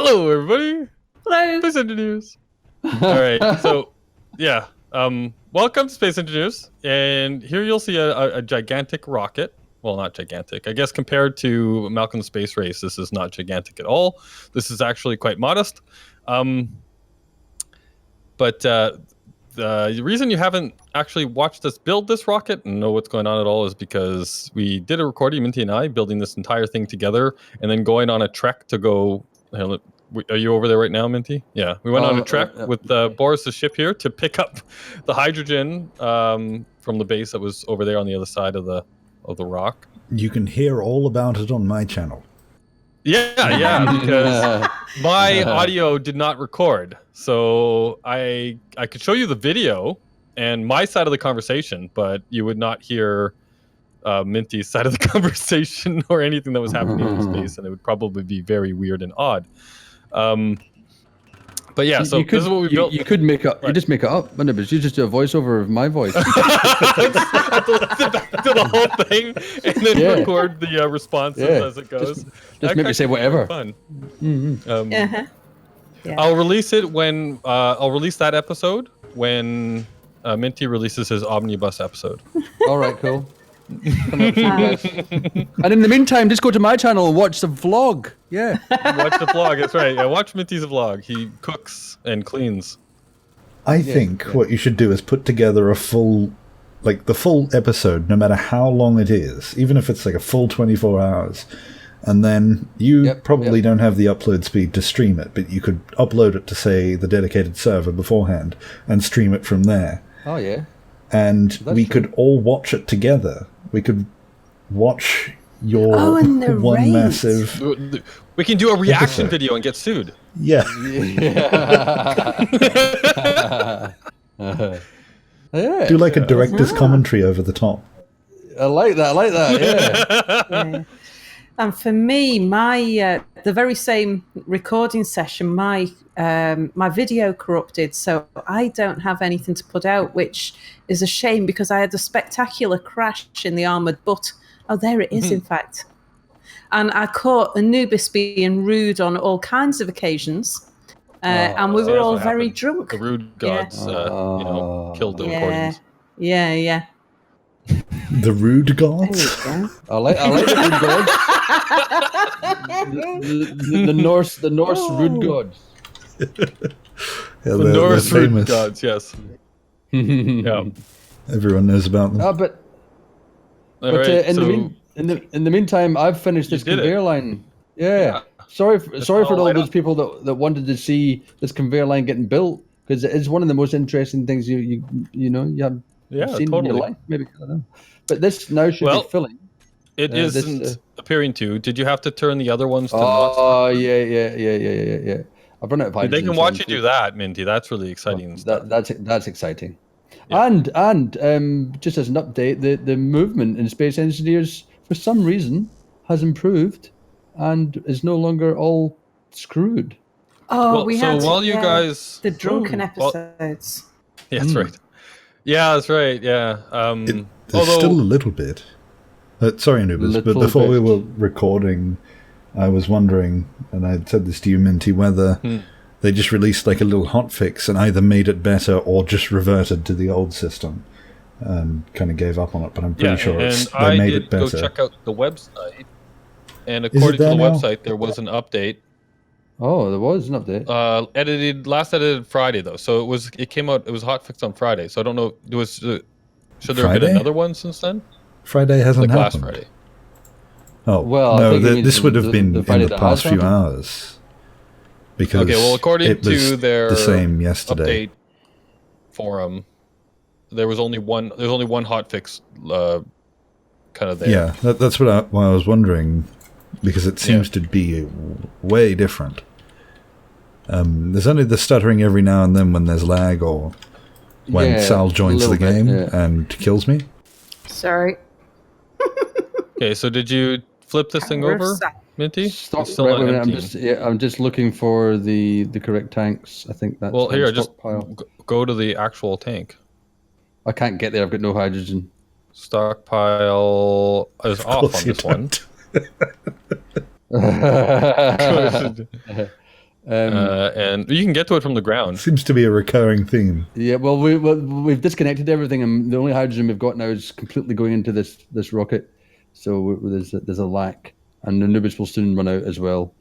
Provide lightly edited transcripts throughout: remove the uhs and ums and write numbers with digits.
Hello, everybody. Hello. Space Engineers. All right, so yeah, welcome to Space Engineers, and here you'll see a gigantic rocket. Well, not gigantic. I guess compared to Malcolm's Space Race, this is not gigantic at all. This is actually quite modest. But the reason you haven't actually watched us build this rocket and know what's going on at all is because we did a recording, Minty and I, building this entire thing together, and then going on a trek to go. Are you over there right now, Minty? Yeah, we went on a trek with Boris's ship here to pick up the hydrogen from the base that was over there on the other side of the rock. You can hear all about it on my channel. Yeah, because my audio did not record, so I could show you the video and my side of the conversation, but you would not hear Minty's side of the conversation or anything that was happening in space, and it would probably be very weird and odd. But yeah, so this is what we built. You could make up. Right. You just make it up, Anubiz. You just do a voiceover of my voice. To the whole thing, and then record the responses as it goes. Just make me say whatever. Fun. Yeah. I'll release it when I'll release that episode when Minty releases his omnibus episode. All right, cool. And in the meantime, just go to my channel and watch the vlog. Yeah. Watch the vlog, that's right. Yeah, watch Minty's vlog. He cooks and cleans. I think what you should do is put together a full, the full episode, no matter how long it is, even if it's like a full 24 hours. And then you probably don't have the upload speed to stream it, but you could upload it to, say, the dedicated server beforehand and stream it from there. Oh, yeah. And we could all watch it together. We could watch your one massive... We can do a reaction video and get sued. Yeah. Do like a director's commentary over the top. I like that, yeah. And for me, my the very same recording session, my video corrupted, so I don't have anything to put out, which is a shame because I had a spectacular crash in the armoured butt. Oh, there it is, in fact. And I caught Anubiz being rude on all kinds of occasions, and we were all very drunk. The rude gods, killed the recordings. Yeah. The rude gods? I like the rude gods. The Norse rude gods. The Norse rude gods, yes. Yeah. Everyone knows about them. In the meantime, I've finished this conveyor line. Yeah. Sorry for all those people that wanted to see this conveyor line getting built, because it is one of the most interesting things you have seen in your life. Maybe I don't know. But this now should be filling. It isn't appearing to. Did you have to turn the other ones to Oh, yeah. I've run out of hydrogen. They can watch you do that, Minty. That's really exciting. That's exciting. Yeah. And just as an update, the movement in Space Engineers, for some reason, has improved and is no longer all screwed. Oh, while you guys... The drunken episodes. Yeah, that's right. Yeah, that's right, yeah. There's still a little bit. Sorry, Anubiz, but before we were recording, I was wondering, and I said this to you, Minty, whether they just released like a little hotfix and either made it better or just reverted to the old system and kind of gave up on it. But I'm pretty sure they made it better. Go check out the website, and according to the website, there was an update. Oh, there was an update. Last edited Friday though, so it came out. It was hotfixed on Friday, so I don't know. Should there have been another one since then? Friday hasn't happened. Last Friday. Oh well, no, this would have been in the past few hours. Because according to their the same yesterday update forum, there was only one. There's only one hotfix, kind of there. Yeah, that's what I was wondering, because it seems to be way different. There's only the stuttering every now and then when there's lag or when Sal joins the game and kills me. Sorry. Okay, so did you flip this thing over, Minty? I'm just looking for the correct tanks. I think that's here. Just go to the actual tank. I can't get there. I've got no hydrogen. Stockpile is off on this one. And you can get to it from the ground. Seems to be a recurring theme. Yeah, well, we've disconnected everything, and the only hydrogen we've got now is completely going into this rocket. So there's a lack, and the Anubiz will soon run out as well.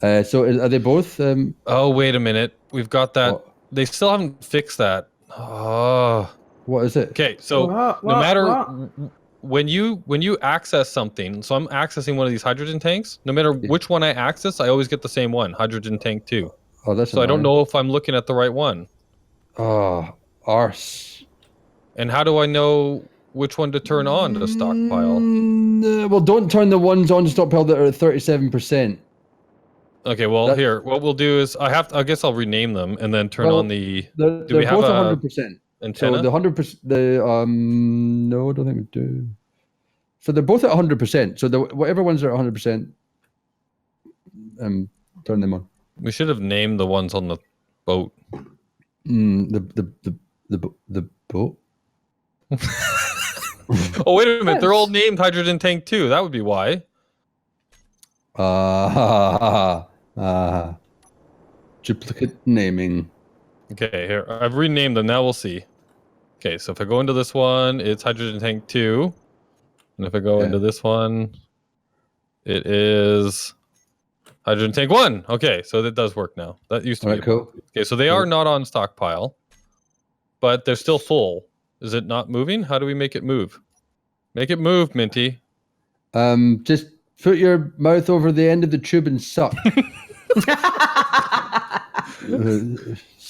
So are they both? Oh, wait a minute. We've got that. What? They still haven't fixed that. Oh. What is it? Okay, so no matter when you access something, so I'm accessing one of these hydrogen tanks. No matter which one I access, I always get the same one, hydrogen tank 2. Oh, that's so annoying. I don't know if I'm looking at the right one. Oh, arse. And how do I know which one to turn on to stockpile? Well, don't turn the ones on to stockpile that are at 37%. Okay, well, here, what we'll do is I guess I'll rename them and then turn on the. Do we have both 100%? Antenna? So the 100%. No, I don't think we do. So they're both at 100%. So whatever ones are at 100%, turn them on. We should have named the ones on the boat. The boat. Oh, wait a minute! They're all named hydrogen tank 2. That would be why. Duplicate naming. Okay, here I've renamed them. Now we'll see. Okay, so if I go into this one, it's hydrogen tank 2, and if I go into this one, it is hydrogen tank 1. Okay, so that does work now. That used to be cool. Okay, so they are not on stockpile, but they're still full. Is it not moving? How do we make it move? Make it move, Minty. Just put your mouth over the end of the tube and suck.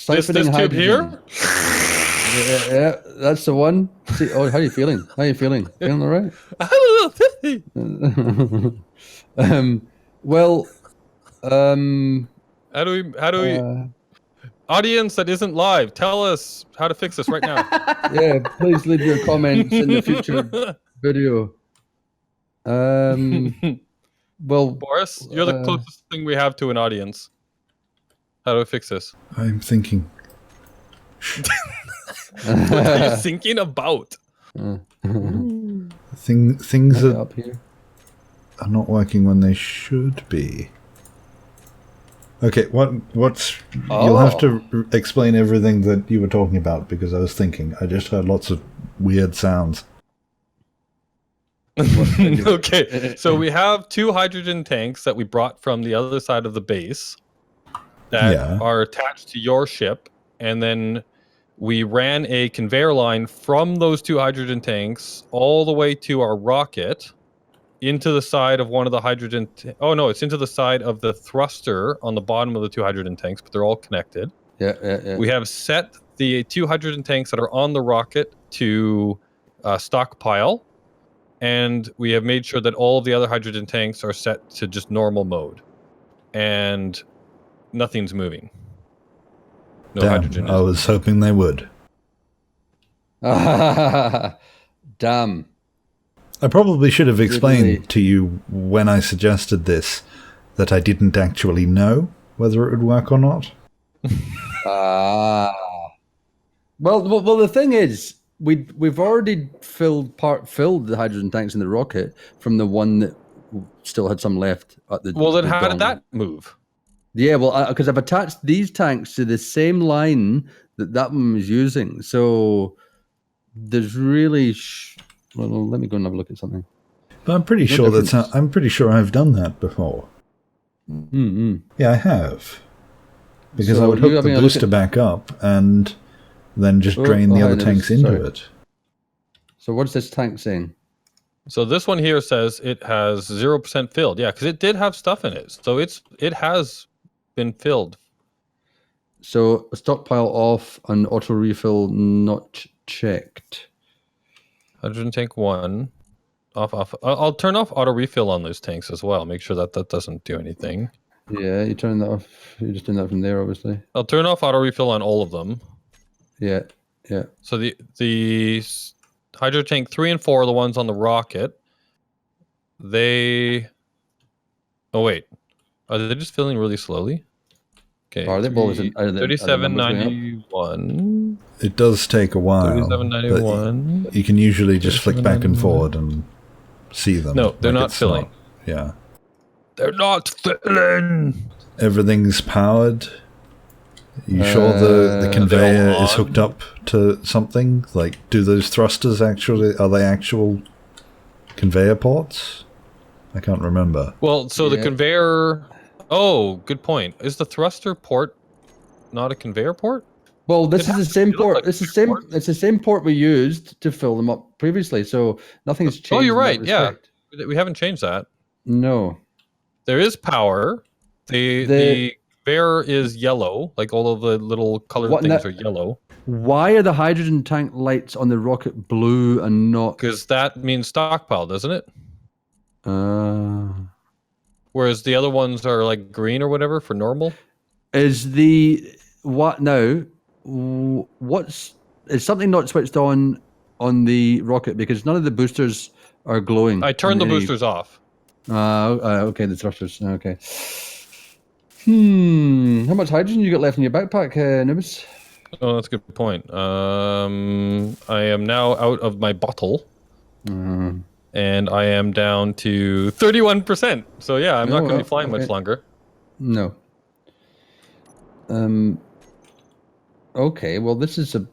This tube here? Yeah, that's the one. See, how are you feeling? How are you feeling? Feeling all right? How do we audience that isn't live, tell us how to fix this right now. Yeah, please leave your comments in the future video. Well, Boris, you're the closest thing we have to an audience. How do I fix this? I'm thinking. What are you thinking about? Things are up here. Are not working when they should be. Okay, what's you'll have to explain everything that you were talking about, because I was thinking. I just heard lots of weird sounds. Okay, so we have 2 hydrogen tanks that we brought from the other side of the base that are attached to your ship, and then we ran a conveyor line from those 2 hydrogen tanks all the way to our rocket, into the side of one of the hydrogen... Oh, no, it's into the side of the thruster on the bottom of the 2 hydrogen tanks, but they're all connected. Yeah. We have set the 2 hydrogen tanks that are on the rocket to stockpile, and we have made sure that all of the other hydrogen tanks are set to just normal mode. And nothing's moving. No hydrogen. I was hoping they would. Damn. I probably should have explained to you when I suggested this that I didn't actually know whether it would work or not. Well, the thing is, we've already filled the hydrogen tanks in the rocket from the one that still had some left at the. Well, then how did that move? Yeah, well, because I've attached these tanks to the same line that one was using, so there's really. Well, let me go and have a look at something. But I'm pretty sure I'm pretty sure I've done that before. Mm-hmm. Yeah, I have. Because I would hook the booster back up and then just drain the other tanks into it. So what's this tank saying? So this one here says it has 0% filled. Yeah, because it did have stuff in it. So it has been filled. So stockpile off and auto refill not checked. Hydrogen tank 1. Off. I'll turn off auto refill on those tanks as well. Make sure that doesn't do anything. Yeah, you turn that off. You're just doing that from there, obviously. I'll turn off auto refill on all of them. Yeah. So the hydro tank 3 and 4 are the ones on the rocket. Oh wait, are they just filling really slowly? Okay. Are they? 3791. It does take a while. 3791. You can usually just flick back and forward and see them. No, they're not filling. Yeah. They're not filling. everything's powered? Are you sure the conveyor is hooked up to something? Like, do those thrusters are they actual conveyor ports? I can't remember. Well, so the conveyor... Oh, good point. Is the thruster port not a conveyor port? Well, this is the same port. It's the same port we used to fill them up previously, so nothing's changed. Oh, you're right. Yeah, we haven't changed that. No. There is power. The conveyor is yellow. Like all of the little colored things are yellow. Why are the hydrogen tank lights on the rocket blue and not? Because that means stockpile, doesn't it? Whereas the other ones are like green or whatever for normal. Is something not switched on the rocket because none of the boosters are glowing? I turned the boosters off. Okay, the thrusters. Okay. How much hydrogen you got left in your backpack, Anubiz? Oh, that's a good point. I am now out of my bottle. And I am down to 31%. So yeah, I'm not going to be flying much longer. No. Okay, well this is an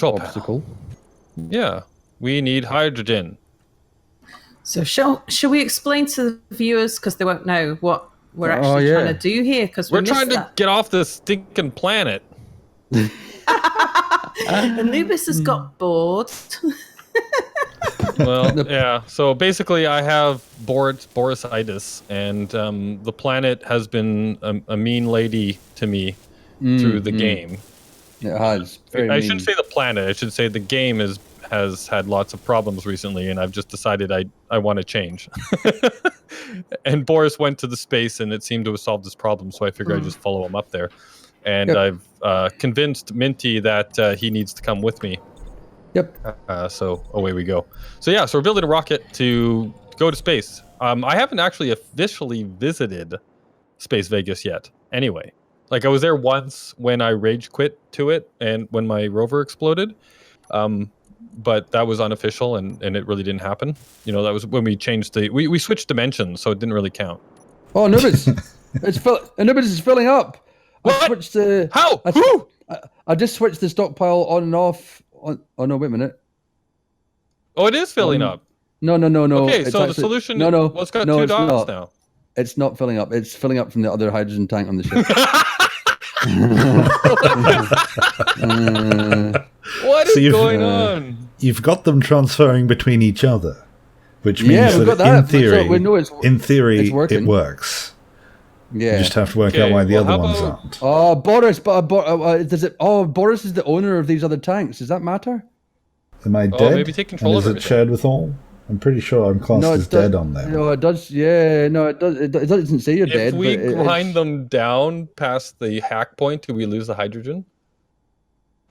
obstacle. Yeah, we need hydrogen. So shall we explain to the viewers, because they won't know what we're actually trying to do here? Because we're trying to get off this stinking planet. Anubiz has got bored. Well, yeah. So basically, I have Borisitis, and the planet has been a mean lady to me through the game. It has. I shouldn't say the planet. I should say the game has had lots of problems recently, and I've just decided I want to change. And Boris went to the space, and it seemed to have solved this problem, so I figured I'd just follow him up there. And I've convinced Minty that he needs to come with me. Yep. So away we go. So yeah, so we're building a rocket to go to space. I haven't actually officially visited Space Vegas yet. Anyway, like I was there once when I rage quit to it and when my rover exploded. But that was unofficial and it really didn't happen. You know, that was when we changed we switched dimensions, so it didn't really count. Oh, Anubiz, Anubiz is filling up. What? I switched the How? I just switched the stockpile on and off. Oh no! Wait a minute. Oh, it is filling up. No. Okay, so the solution. No. Well, it's got two dots now. It's not filling up. It's filling up from the other hydrogen tank on the ship. What is going on? You've got them transferring between each other, which means that in theory, it works. Yeah. You just have to work out why the other ones aren't. Oh, Boris, Boris is the owner of these other tanks. Does that matter? Am I dead? Maybe take control of it. Is it shared with all? I'm pretty sure I'm classed as dead on there. No, it does. Yeah, no, it does. It doesn't say you're dead. If we grind them down past the hack point, do we lose the hydrogen?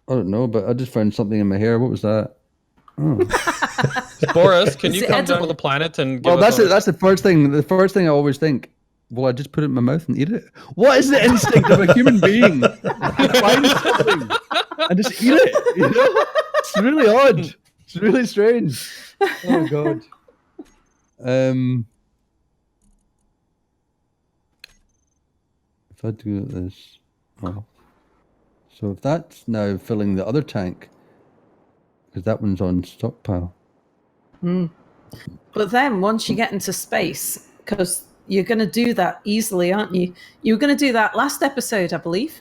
I don't know, but I just found something in my hair. What was that? Oh. Boris, can you come down to the planet and give that's it. That's the first thing. The first thing I always think. Well, I just put it in my mouth and eat it. What is the instinct of a human being? Find something and just eat it. You know? It's really odd. It's really strange. Oh God. If I do this, so if that's now filling the other tank, because that one's on stockpile. But then once you get into space, because you're going to do that easily, aren't you? You were going to do that last episode, I believe,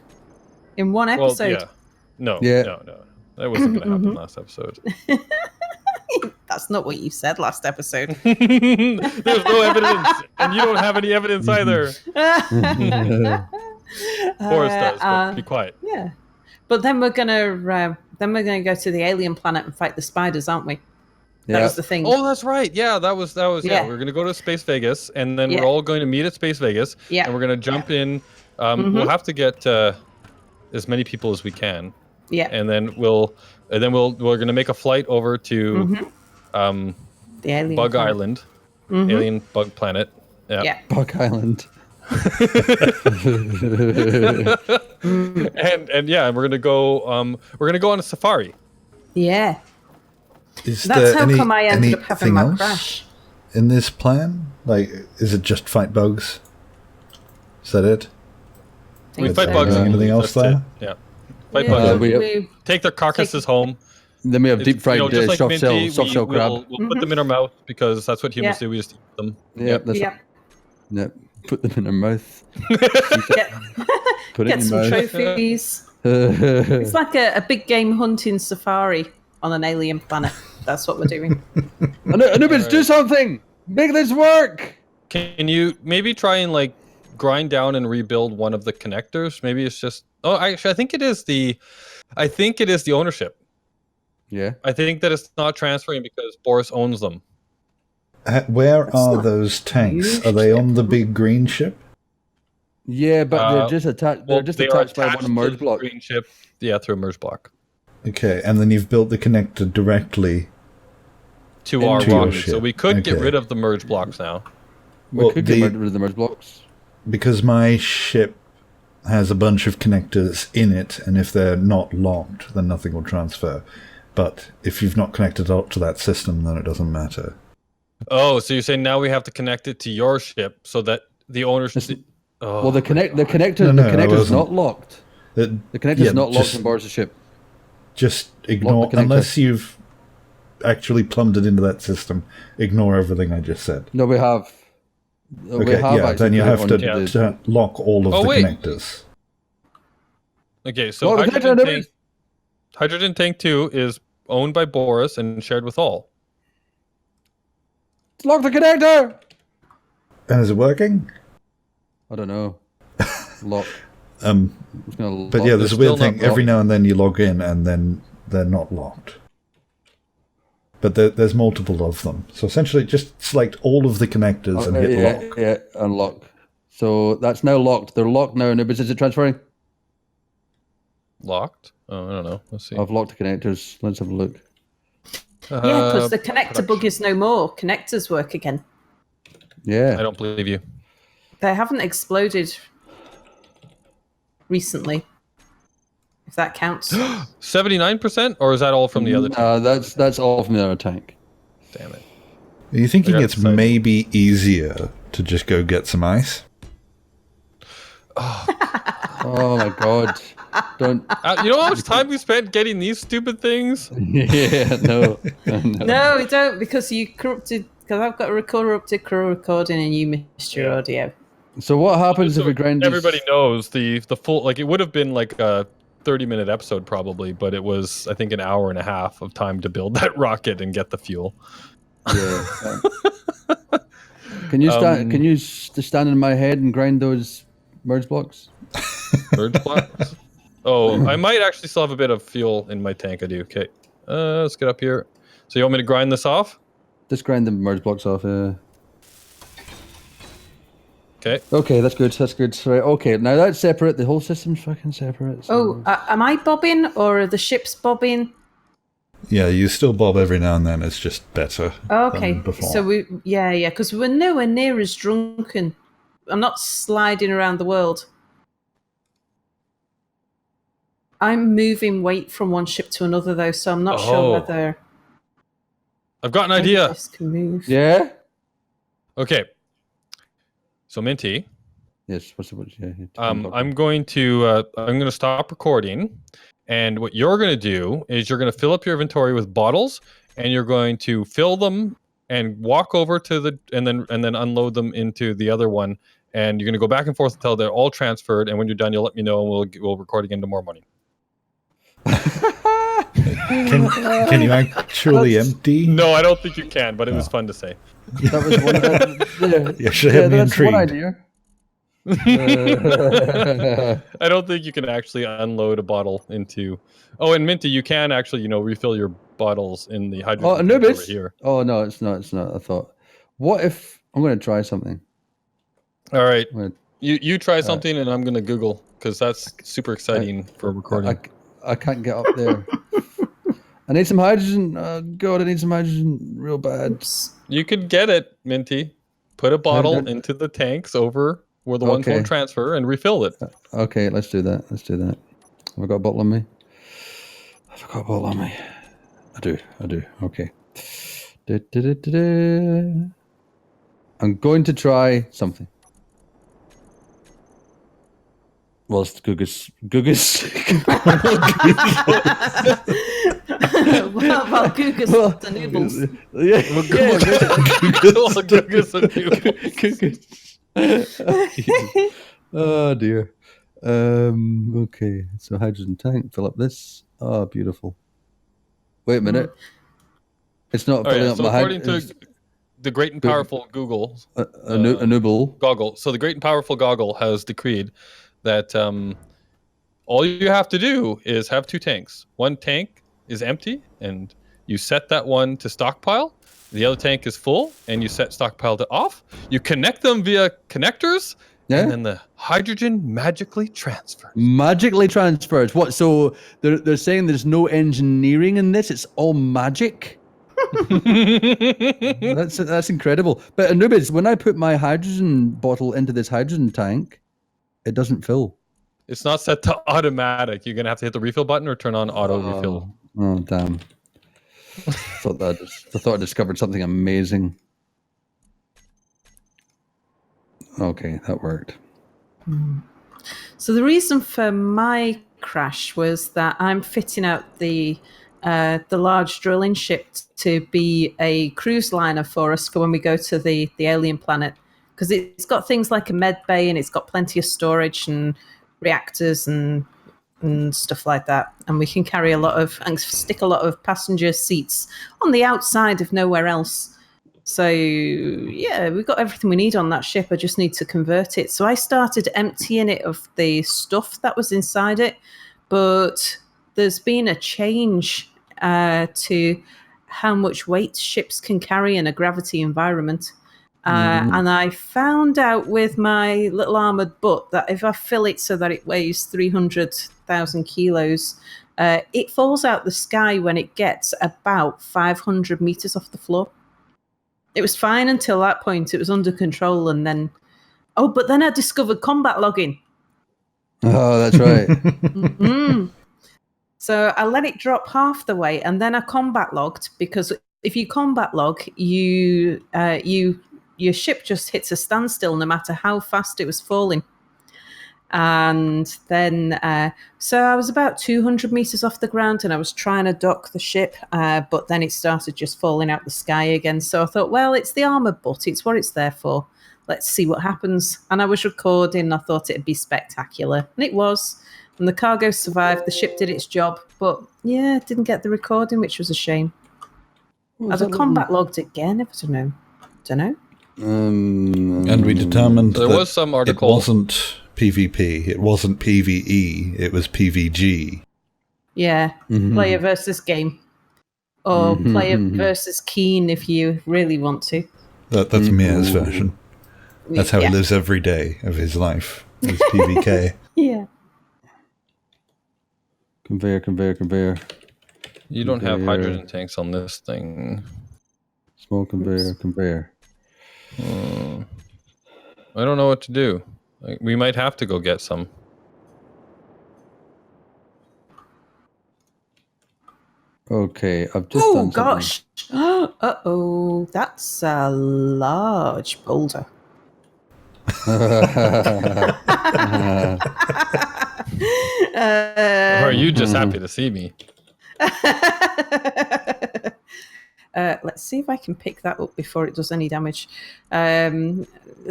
in one episode. Well, no. That wasn't going to happen last episode. That's not what you said last episode. There's no evidence, and you don't have any evidence either. Boris does, but be quiet. Yeah, but then we're gonna go to the alien planet and fight the spiders, aren't we? That was the thing. Oh, that's right. Yeah, that was. Yeah, we're gonna go to Space Vegas, and then we're all going to meet at Space Vegas. Yeah, and we're gonna jump in. We'll have to get as many people as we can. Yeah, and then we're gonna make a flight over to the alien Bug planet. Island, alien bug planet. Yeah. Bug Island. and we're gonna go on a safari. Yeah. Is That's there how come I ended up having my crash. in this plan? Like, is it just fight bugs? Is that it? We fight bugs. Anything else there? Yeah. Fight bugs. We take their carcasses home. Then we have deep fried just like soft Minty, shell crab. We'll put them in our mouth because that's what humans do. We just eat them. Yep. Put them in our mouth. Get some trophies. It's like a big game hunting safari on an alien planet. That's what we're doing. Anubiz, do something! Make this work! Can you maybe try and like grind down and rebuild one of the connectors? Maybe it's just... Oh, actually, I think it is the ownership. Yeah. I think that it's not transferring because Boris owns them. Where are those tanks? Are they on the big green ship? Yeah, but they're just attached. They're just attached by one merge block. Green ship, through a merge block. Okay, and then you've built the connector directly to our rocket. So we could get rid of the merge blocks now. We could get rid of the merge blocks. Because my ship has a bunch of connectors in it, and if they're not locked, then nothing will transfer. But if you've not connected up to that system, then it doesn't matter. Oh, so you're saying now we have to connect it to your ship so that the ownership... Well, the connector's not locked. The connector's not locked in Boris' ship. Just ignore, unless you've actually plumbed it into that system, ignore everything I just said. No, we have. Then you have to lock all of the connectors. Okay, so Hydrogen Tank 2 is owned by Boris and shared with all. Lock the connector! And is it working? I don't know. Lock. But yeah, there's a weird thing. Every now and then you log in and then they're not locked. But there's multiple of them. So essentially just select all of the connectors and hit lock. Yeah, unlock. So that's now locked. They're locked now. But is it transferring? Locked? Oh, I don't know. Let's see. I've locked the connectors. Let's have a look. Yeah, because the connector bug is no more. Connectors work again. Yeah. I don't believe you. They haven't exploded recently, if that counts. 79%? Or is that all from the other tank? That's all from the other tank. Damn it. Are you thinking it's maybe easier to just go get some ice? Oh my god. Don't. You know how much time we spent getting these stupid things? Yeah, no. No, we don't, because you corrupted... Because I've got a corrupted crew recording and you missed your audio. So what happens if we grind these? Everybody knows the full... Like, it would have been like a 30-minute episode probably, but it was, I think, an hour and a half of time to build that rocket and get the fuel. Yeah. Can you stand in my head and grind those merge blocks? Merge blocks? Oh, I might actually still have a bit of fuel in my tank. I do. Okay. Let's get up here. So you want me to grind this off? Just grind the merge blocks off, Okay. Okay, that's good. That's good. Right. Okay, now that's separate. The whole system's fucking separate. So. Oh, am I bobbing or are the ships bobbing? Yeah, you still bob every now and then. It's just better. Okay. Than before. So because we're nowhere near as drunken. I'm not sliding around the world. I'm moving weight from one ship to another, though, so I'm not sure whether... I've got an idea. This can move. Yeah? Okay. So, Minty. Yes, what's the... Yeah, I'm going to stop recording, and what you're going to do is you're going to fill up your inventory with bottles, and you're going to fill them and walk over to the... And then unload them into the other one, and you're going to go back and forth until they're all transferred, and when you're done, you'll let me know, and we'll record again to more money. Can you actually empty? No, I don't think you can, but it was fun to say. That was one of the... You should have me intrigued. One idea. I don't think you can actually unload a bottle into... Oh, and Minty, you can actually, refill your bottles in the hydrogen tank over here. Oh, no, it's not. I thought... What if... I'm going to try something. All right. You try something, and I'm going to Google, because that's super exciting for recording. I can't get up there. I need some hydrogen. God, I need some hydrogen real bad. Oops. You could get it, Minty. Put a bottle into the tanks over where the ones won't transfer and refill it. Okay, let's do that. Have I got a bottle on me? I do. Okay. I'm going to try something. Whilst Googis. well, Googis Danoobles. Yeah, Googis. Oh dear. Okay, so hydrogen tank. Fill up this. Oh, beautiful. Wait a minute. It's not filling up so my according to the great and powerful Google Anubiz goggle. So the great and powerful goggle has decreed that all you have to do is have 2 tanks. One tank is empty, and you set that one to stockpile. The other tank is full, and you set stockpile to off. You connect them via connectors, and then the hydrogen magically transfers. Magically transfers. What? So they're saying there's no engineering in this. It's all magic. That's incredible. But Anubiz, when I put my hydrogen bottle into this hydrogen tank, it doesn't fill. It's not set to automatic. You're gonna have to hit the refill button or turn on auto refill. Oh damn! I thought I discovered something amazing. Okay, that worked. So the reason for my crash was that I'm fitting out the large drilling ship to be a cruise liner for us for when we go to the alien planet, because it's got things like a med bay and it's got plenty of storage and reactors and stuff like that, and we can carry and stick a lot of passenger seats on the outside of nowhere else. So yeah, we've got everything we need on that ship. I just need to convert it. So I started emptying it of the stuff that was inside it, but there's been a change to how much weight ships can carry in a gravity environment. And I found out with my little armoured butt that if I fill it so that it weighs 300,000 kilos, it falls out the sky when it gets about 500 meters off the floor. It was fine until that point. It was under control, and then... but then I discovered combat logging. Oh, that's right. So I let it drop half the way, and then I combat logged, because if you combat log, your ship just hits a standstill no matter how fast it was falling. And then, so I was about 200 meters off the ground, and I was trying to dock the ship, but then it started just falling out the sky again. So I thought, well, it's the armored butt. It's what it's there for. Let's see what happens. And I was recording. I thought it'd be spectacular. And it was. And the cargo survived. The ship did its job. But yeah, didn't get the recording, which was a shame. Have I combat logged again? I don't know. And we determined there was some article. It wasn't PvP. It wasn't PvE. It was PvG. Yeah, player versus game. Or player versus Keen if you really want to. That's Mia's version. That's how he lives every day of his life. Is PvK. Yeah. Conveyor. You don't have hydrogen tanks on this thing. Small conveyor. I don't know what to do. We might have to go get some. Okay, I've just done something. Gosh. Uh-oh, that's a large boulder. Or are you just happy to see me? Let's see if I can pick that up before it does any damage.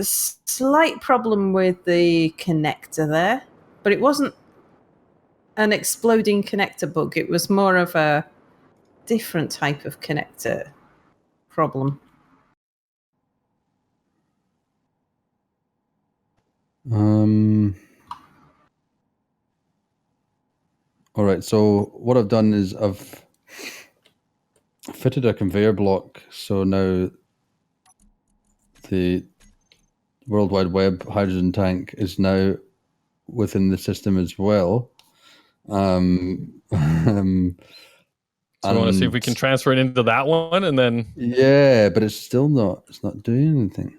Slight problem with the connector there, but it wasn't an exploding connector bug. It was more of a different type of connector problem. All right, so what I've done is I've fitted a conveyor block, so now the World Wide Web hydrogen tank is now within the system as well. So I want to see if we can transfer it into that one, and then... Yeah, but it's not doing anything.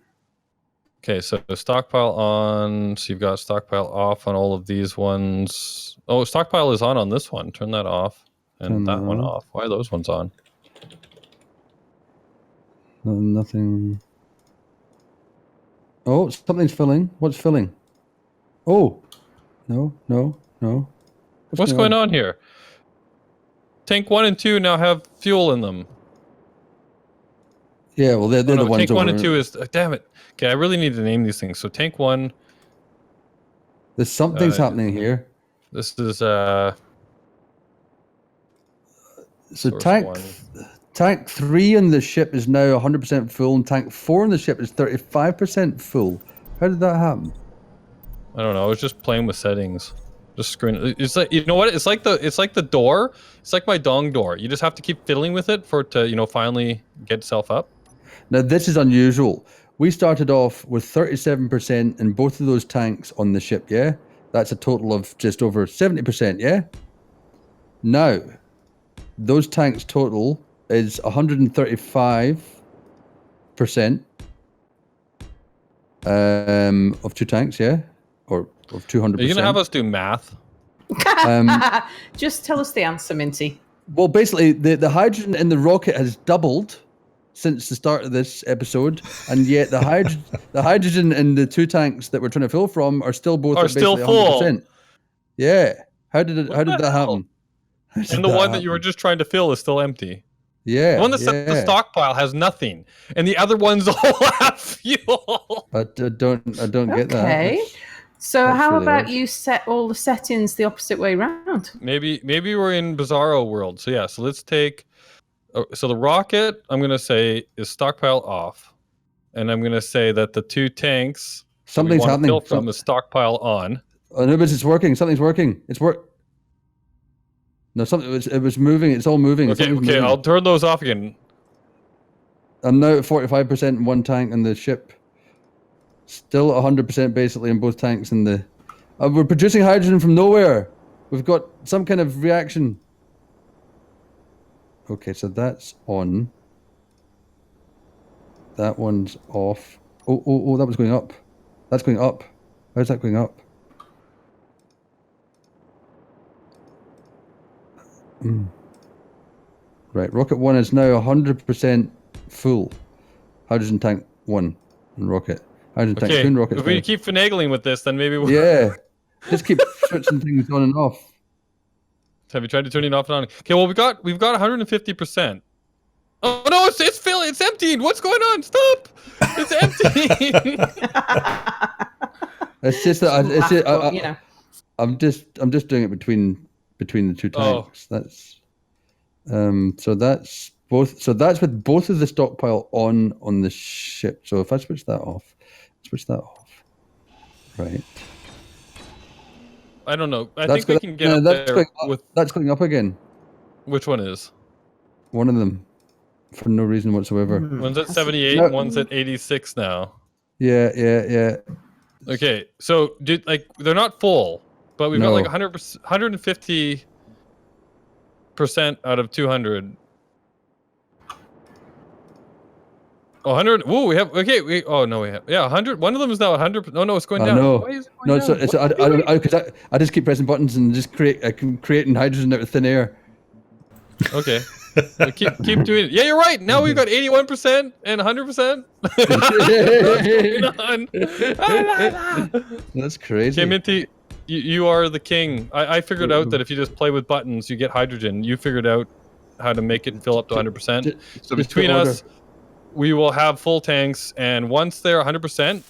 Okay, so stockpile on. So you've got stockpile off on all of these ones. Oh, stockpile is on this one. Turn that off. And that one off. Why are those ones on? Nothing. Oh, something's filling. What's filling? Oh, no. What's going on here? Tank 1 and 2 now have fuel in them. Yeah, well, they're the ones tank over. 1 and 2 is... damn it. Okay, I really need to name these things. So tank 1... There's something's happening here. This is... So tank 3 on the ship is now 100% full, and tank 4 on the ship is 35% full. How did that happen? I don't know. I was just playing with settings. Just screwing. It's like, you know what? It's like the door. It's like my dong door. You just have to keep fiddling with it for it to, you know, finally get itself up. Now this is unusual. We started off with 37% in both of those tanks on the ship. Yeah, that's a total of just over 70%. Yeah. Now, those tanks total is 135% of 2 tanks. Yeah, or of 200%. Are you gonna have us do math? Just tell us the answer, Minty. Well, basically, the hydrogen in the rocket has doubled since the start of this episode, and yet the hydrogen in the 2 tanks that we're trying to fill from are still both at still basically full. 100%. Yeah. How did that happen? And the one that you were just trying to fill is still empty. Yeah. The one that's at the stockpile has nothing, and the other ones all have fuel. I don't get that. Okay. So That's how really about odd. you set all the settings the opposite way round? Maybe we're in Bizarro world. So yeah, so let's take... so the rocket, I'm going to say, is stockpile off. And I'm going to say that the 2 tanks Something's happening. fill from is stockpile on. Anubis, it's working. Something's working. No, it was moving. It's all moving. Okay, I'll turn those off again. I'm now at 45% in one tank in the ship. Still 100% basically in both tanks in the... we're producing hydrogen from nowhere. We've got some kind of reaction. Okay, so that's on. That one's off. Oh, that was going up. That's going up. How's that going up? Right, rocket 1 is now 100% full. Hydrogen tank 1 and rocket. Hydrogen tank 2 and rocket. If we keep finagling with this, then maybe we'll... Yeah, just keep switching things on and off. Have you tried to turn it off and on? Okay, well we've got 150%. Oh no, it's filling, it's emptying. What's going on? Stop! It's emptying. It's just that I'm just doing it between the 2 tanks. That's so that's both. So that's with both of the stockpile on the ship. So if I switch that off, right. I don't know. I think we can get up there with... That's going up again. Which one is? One of them, for no reason whatsoever. One's at 78, one's at 86 now. Yeah. Okay, so they're not full, but we've got like 150% out of 200. 100. Whoa, we have... Okay, we have... Yeah, 100. One of them is now 100. No, it's going down. No. Why is it going down? Because I just keep pressing buttons and just creating hydrogen out of thin air. Okay. So keep doing it. Yeah, you're right. Now we've got 81% and 100%. That's crazy. Okay, Minty, you are the king. I figured out that if you just play with buttons, you get hydrogen. You figured out how to make it fill up to 100%. So between us, we will have full tanks, and once they're 100%,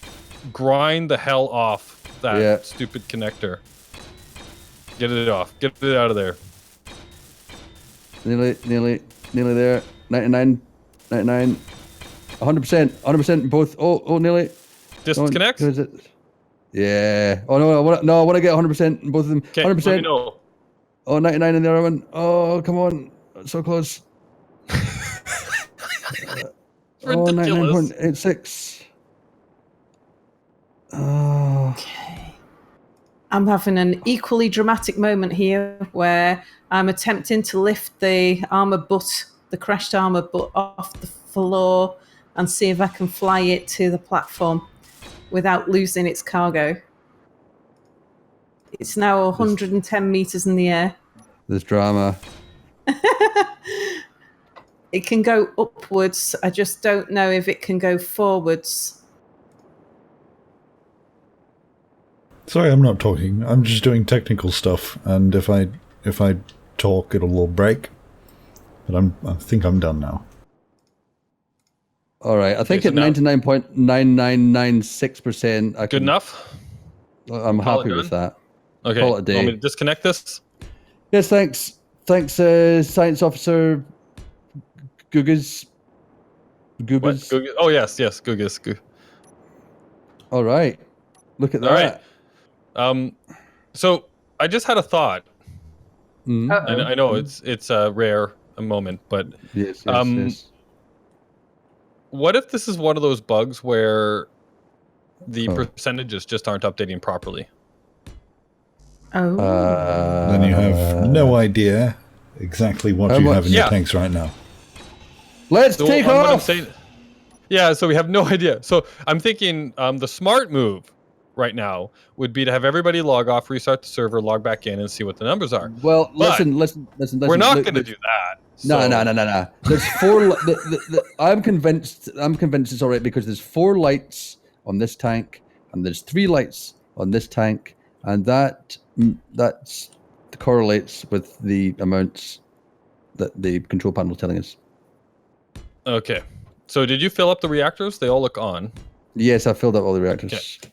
grind the hell off that stupid connector. Get it off. Get it out of there. Nearly there. 99, 100% in both. Oh, nearly. Disconnect? Who is it? Yeah. Oh no, I want to get 100% in both of them. 100%. Let me know. Oh, 99 in the other one. Oh, come on. So close. Ridiculous. 99.86. Okay. I'm having an equally dramatic moment here where I'm attempting to lift the crashed armor butt off the floor and see if I can fly it to the platform without losing its cargo. It's now 110 meters in the air. There's drama. It can go upwards. I just don't know if it can go forwards. Sorry, I'm not talking. I'm just doing technical stuff, and if I talk, it'll all break. But I think I'm done now. All right, I think at 99.9996%, Good enough. I'm happy with that. Okay. Call it a day. Want me to disconnect this? Yes, thanks. Thanks, Science Officer Googis. Googis. Oh, yes, Googis. All right. Look at that. All right. So I just had a thought. Mm-hmm. I know it's a rare moment, but yes. What if this is one of those bugs where the percentages just aren't updating properly? Oh. Then you have no idea exactly what you have in your tanks right now. Let's take off! Yeah, so we have no idea. So I'm thinking the smart move right now would be to have everybody log off, restart the server, log back in, and see what the numbers are. Well, listen. We're not going to do that. No. There's 4. I'm convinced it's all right because there's 4 lights on this tank, and there's 3 lights on this tank, and that correlates with the amounts that the control panel is telling us. Okay. So did you fill up the reactors? They all look on. Yes, I filled up all the reactors. Okay.